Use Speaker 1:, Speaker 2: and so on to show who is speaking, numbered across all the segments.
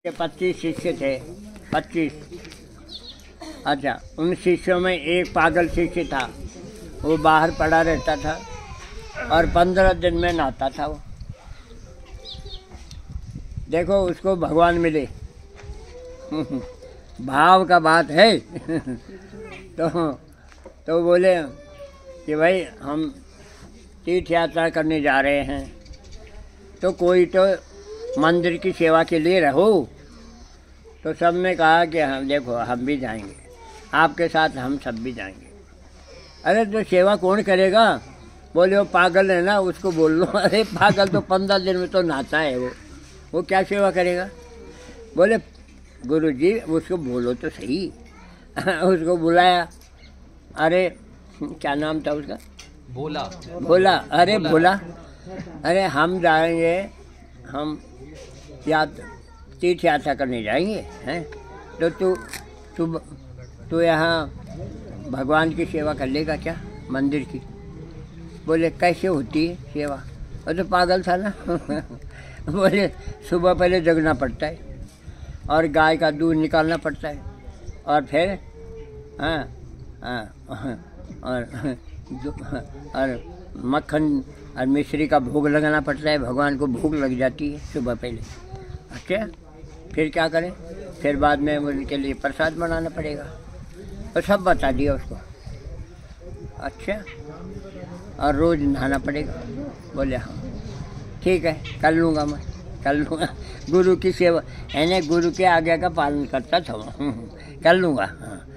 Speaker 1: के 25 शिष्य थे। 25। अच्छा, उन शिष्यों में एक पागल शिष्य था, वो बाहर पड़ा रहता था और 15 दिन में नहाता था वो। देखो उसको भगवान मिले। भाव का बात है। तो बोले कि भाई हम तीर्थ यात्रा करने जा रहे हैं, तो कोई तो मंदिर की सेवा के लिए रहो। तो सब ने कहा कि हम देखो हम भी जाएंगे, आपके साथ हम सब भी जाएंगे। अरे तो सेवा कौन करेगा? बोले वो पागल है ना, उसको बोल लो। अरे पागल तो 15 दिन में तो नहाता है वो क्या सेवा करेगा? बोले गुरुजी उसको बोलो तो सही। उसको बुलाया। अरे क्या नाम था उसका? भोला। अरे भोला, अरे हम जाएंगे, हम तीर्थ यात्रा करने जाएंगे हैं, तो तू यहाँ भगवान की सेवा कर लेगा क्या मंदिर की? बोले कैसे होती है सेवा? वो तो पागल था ना। बोले सुबह पहले जगना पड़ता है और गाय का दूध निकालना पड़ता है और फिर और मक्खन और मिश्री का भोग लगाना पड़ता है। भगवान को भूख लग जाती है सुबह पहले। अच्छा, फिर क्या करें? फिर बाद में उनके लिए प्रसाद बनाना पड़ेगा। तो सब बता दिया उसको। अच्छा, और रोज़ नहाना पड़ेगा। बोले हाँ ठीक है, कर लूँगा, मैं कर लूँगा। गुरु की सेवा यानी गुरु के आज्ञा का पालन करता था वो। कर लूँगा। हाँ,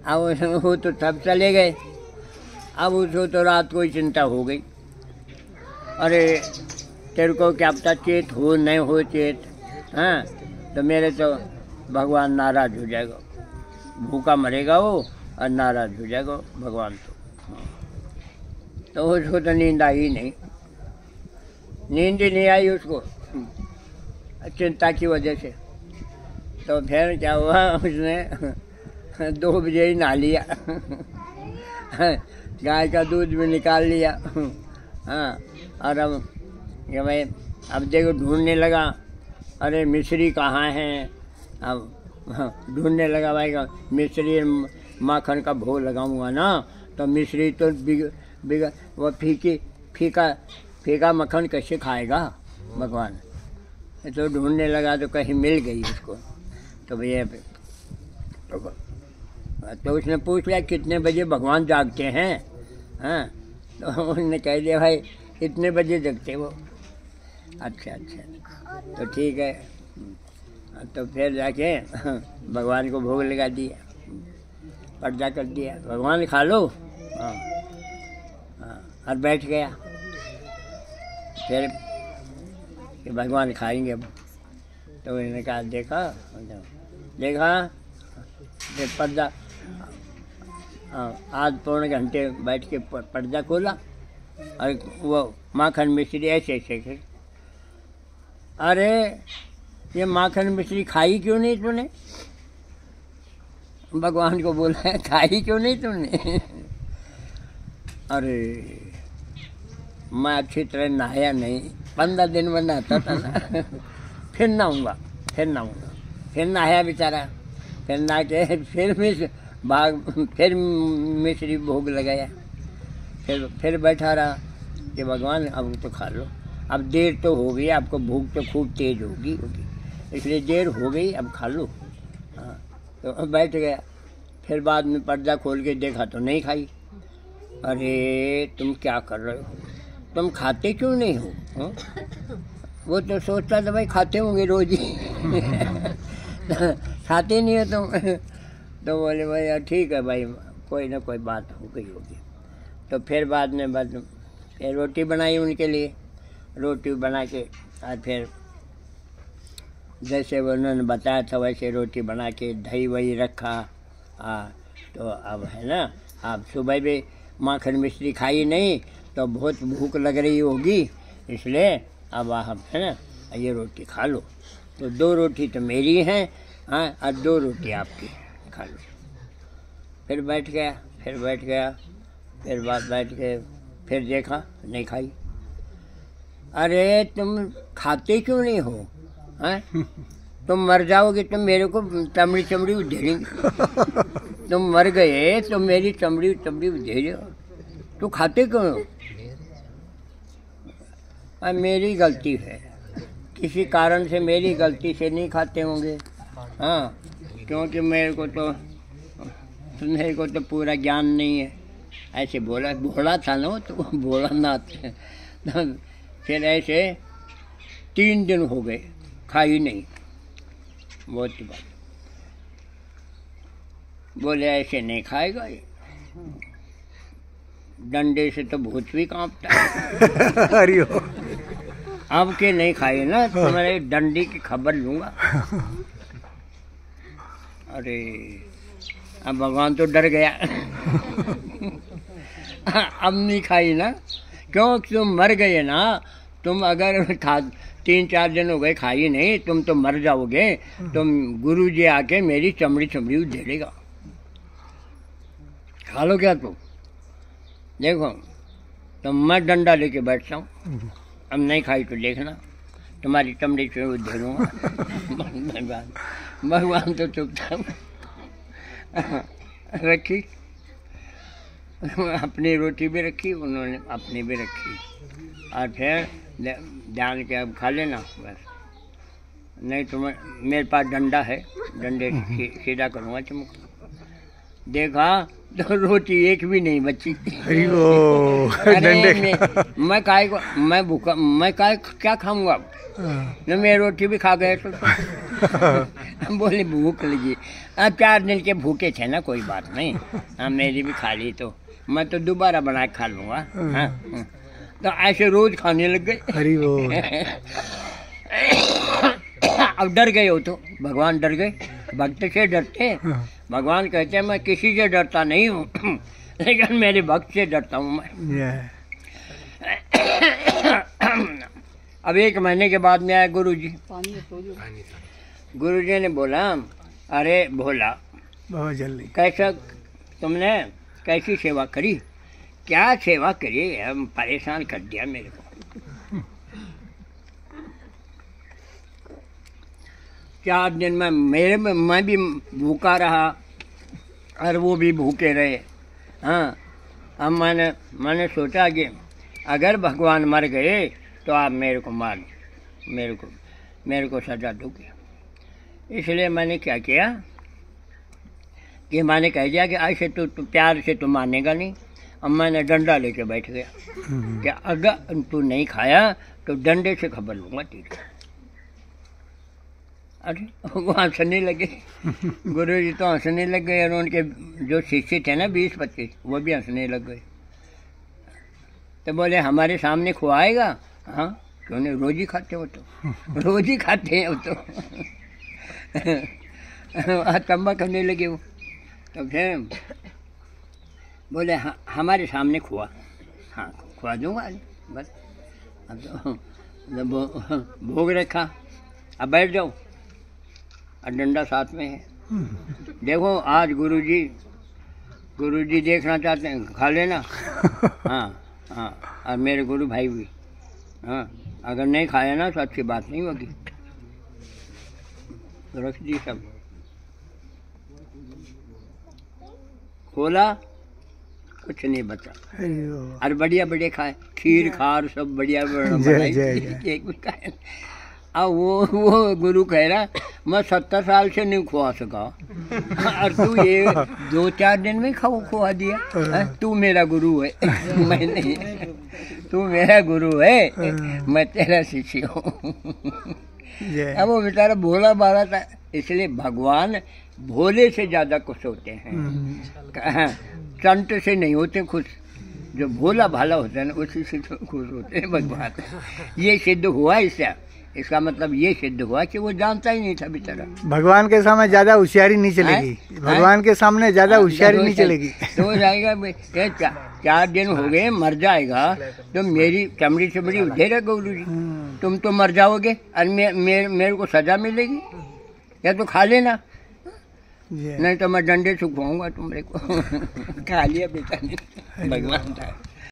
Speaker 1: अब वो तो सब चले गए। अब उसको तो रात को ही चिंता हो गई। अरे तेरे को क्या पता चेत हो नहीं हो चेत, हाँ तो मेरे तो भगवान नाराज हो जाएगा, भूखा मरेगा वो और नाराज हो जाएगा भगवान। तो उसको तो नींद आई नहीं, नींद ही नहीं आई उसको चिंता की वजह से। तो फिर क्या हुआ, उसने 2 बजे ही नहा लिया। गाय का दूध भी निकाल लिया। हाँ, और अब ये भाई अब देखो ढूंढने लगा। अरे मिश्री कहाँ है? अब ढूंढने लगा भाई का मिश्री माखन का भोग लगाऊंगा ना, तो मिश्री तो बिग वो फीका मक्खन कैसे खाएगा भगवान? तो ढूंढने लगा तो कहीं मिल गई उसको। तो भैया तो उसने पूछ लिया कितने बजे भगवान जागते हैं? हाँ, तो उन्होंने कह दिया भाई इतने बजे जगते वो। अच्छा, तो ठीक है। तो फिर जाके भगवान को भोग लगा दिया, पर्दा कर दिया, भगवान खा लो। हाँ, और बैठ गया। फिर कि भगवान खाएंगे अब। तो उन्होंने कहा देखा फिर पर्दा आध पौने घंटे बैठ के पर्दा खोला और वो माखन मिश्री ऐसे। अरे ये माखन मिश्री खाई क्यों नहीं तूने? भगवान को बोला है खाई क्यों नहीं तूने? अरे मैं अच्छी तरह नहाया नहीं, 15 दिन में नहाता था ना। फिर नहाऊंगा। फिर नहाया बेचारा, फिर नहा के फिर मिश्री भोग लगाया। फिर बैठा रहा कि भगवान अब तो खा लो, अब देर तो हो गई, आपको भूख तो खूब तेज होगी, इसलिए देर हो गई, अब खा लो। हाँ, तो बैठ गया। फिर बाद में पर्दा खोल के देखा तो नहीं खाई। अरे तुम क्या कर रहे हो? तुम खाते क्यों नहीं हो? हाँ? वो तो सोचता था भाई खाते होंगे रोज ही। खाते नहीं हो तुम। तो बोले भाई ठीक है भाई, कोई ना कोई बात हो गई होगी। तो फिर बाद में फिर रोटी बनाई उनके लिए, रोटी बना के और फिर जैसे उन्होंने बताया था वैसे रोटी बना के दही वही रखा। तो अब है ना, आप सुबह भी माखन मिश्री खाई नहीं तो बहुत भूख लग रही होगी, इसलिए अब आप है ना ये रोटी खा लो। तो 2 रोटी तो मेरी हैं, हाँ, और 2 रोटी आपकी, खा लो। फिर बैठ गया। फिर बैठ के फिर देखा नहीं खाई। अरे तुम खाते क्यों नहीं हो? हैं? तुम मर जाओगे तो मेरे को चमड़ी चमड़ी उधेड़ेंगे। तुम मर गए तो मेरी चमड़ी चमड़ी उधेड़े। तो खाते क्यों हो? मेरी गलती है, किसी कारण से मेरी गलती से नहीं खाते होंगे। हाँ, क्योंकि मेरे को तो पूरा ज्ञान नहीं है। ऐसे बोला, भोला था ना तो भोला ना थे। तो फिर ऐसे 3 दिन हो गए, खाई नहीं। बहुत बात बोले ऐसे नहीं खाएगा ये, डंडे से तो भूत भी कांपता है।
Speaker 2: अरे
Speaker 1: अब के नहीं खाए ना, तुम्हारे डंडी की खबर लूंगा। अरे अब भगवान तो डर गया। अब नहीं खाई ना, क्यों? तुम मर गए ना। तुम अगर 3-4 दिन हो गए खाई नहीं, तुम तो मर जाओगे। तुम गुरु जी आके मेरी चमड़ी चमड़ी उधेड़ेगा। खा लो क्या तुम? देखो, तो मैं डंडा लेके बैठता हूँ। अब नहीं खाई तो देखना, तुम्हारी चमड़ी से उधेड़ूंगा। भगवान तो चुपचाप रखी, अपनी रोटी भी रखी, उन्होंने अपनी भी रखी। और फिर ध्यान के अब खा लेना बस, नहीं तो मेरे पास डंडा है, डंडे से सीधा करूँगा चमक। देखा तो रोटी एक भी नहीं बची। मैं काय को, मैं भूखा, मैं काय क्या खाऊंगा अब? न मैं रोटी भी खा गए तो बोले भूख लगी। 4 दिन के भूखे थे ना, कोई बात नहीं। हाँ, मेरी भी खा ली तो मैं तो दोबारा बना के खा लूँगा। हाँ, तो ऐसे रोज खाने लग गए। अब डर गए हो तो भगवान डर गए। भक्त से डरते हैं, भगवान कहते हैं मैं किसी से डरता नहीं हूँ, लेकिन मेरे भक्त से डरता हूँ मैं। अब 1 महीने के बाद में आए गुरु जी। गुरु जी ने बोला, अरे भोला,
Speaker 2: बहुत जल्दी
Speaker 1: कैसा तुमने कैसी सेवा करी? क्या सेवा करी? हम परेशान कर दिया मेरे को। 4 दिन में मैं भी भूखा रहा और वो भी भूखे रहे। हाँ, अब मैंने सोचा कि अगर भगवान मर गए तो आप मेरे को मार, मेरे को सजा दोगे। इसलिए मैंने क्या किया कि मैंने कह दिया कि ऐसे तो प्यार से तो मानेगा नहीं। अब मैंने डंडा लेके बैठ गया कि अगर तू नहीं खाया तो डंडे से खबर लूँगा तेरी। अरे वो हंसने लगे। गुरु जी तो हंसने लग गए और उनके जो शिष्य थे ना 20-25, वो भी हंसने लग गए। तो बोले हमारे सामने खुआएगा? हाँ, क्यों नहीं, रोज ही खाते हो तो, रोज ही खाते हैं वो तो। तम्बा करने लगे वो। तो फिर बोले हाँ, हमारे सामने खुआ। हाँ, खुआ दूँगा बस। अब तो भोग रखा, अब बैठ जाओ और डंडा साथ में है। देखो आज गुरुजी देखना चाहते हैं, खा लेना। हाँ हाँ, और मेरे गुरु भाई भी। हाँ, अगर नहीं खाया ना तो अच्छी बात नहीं होगी। तो रख दी सब, खोला, कुछ नहीं बचा। और बढ़िया बढ़िया खाए, खीर खार सब बढ़िया बनाई, एक भी खाए। अब वो गुरु कह रहा मैं 70 साल से नहीं खुआ सका और तू ये 2-4 दिन में खुआ दिया। तू मेरा गुरु है, मैं नहीं। तू मेरा गुरु है, मैं तेरा शिष्य हूँ। अब वो बेचारा भोला बाला था, इसलिए भगवान भोले से ज्यादा खुश होते हैं। संत से नहीं होते खुश, जो भोला भाला होता है ना उसी से तो खुश होते हैं भगवान। ये सिद्ध हुआ इसका मतलब ये सिद्ध हुआ कि वो जानता ही नहीं था बेचारा।
Speaker 2: भगवान के सामने ज्यादा होशियारी नहीं चलेगी। भगवान के सामने ज्यादा होशियारी नहीं चलेगी।
Speaker 1: तो जाएगा 4 दिन हो गए, मर जाएगा तो मेरी चमड़ी चमड़ी उधेड़ा गुरु जी। तुम तो मर जाओगे और मेरे को सजा मिलेगी, या तो खा लेना, नहीं तो मैं डंडे से खुआऊंगा तुमरे को। खा लिया बेटा ने, भगवान था।